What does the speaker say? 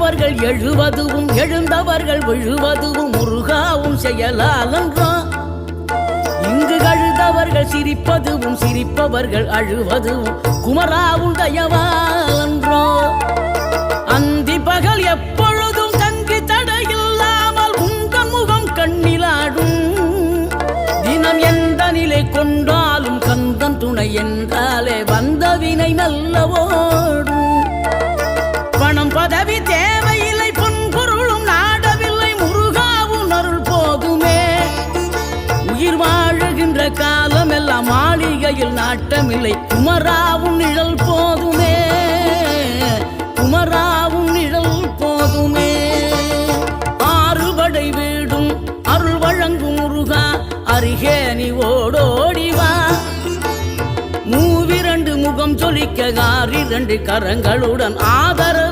விழுந்தவர்கள் எழுவதுவும் எழுந்தவர்கள் விழுவதுவும் முருகாவும் செயலாலன்றோ. இங்கு அழுதவர்கள் சிரிப்பதுவும் சிரிப்பவர்கள் அழுவதுவும் குமராவும் தயவாலன்றோ. அந்தி பகல் எப்பொழுதும் தங்கி தடையில்லாமல் உங்கள் முகம் கண்ணிலாடும். தினம் எந்த நிலை கொண்டாலும் கந்தன் துணை என்றாலே வந்த வினை நல்லவோடும். பணம் பதவி தேவையில்லை பொன்பொருளும் நாடவில்லை முருகாவும் அருள் போதுமே. உயிர் வாழுகின்ற காலம் எல்லாம் மாளிகையில் நாட்டமில்லை குமராவும் நிழல் போதுமே. குமராவும் நிழல் போதுமே. ஆறுபடை வீடும் அருள் வழங்கும் முருகா அருகே நீ ஓடோடிவா. மூவிரண்டு முகம் சொலிக்க 6 கரங்களுடன் ஆதரவு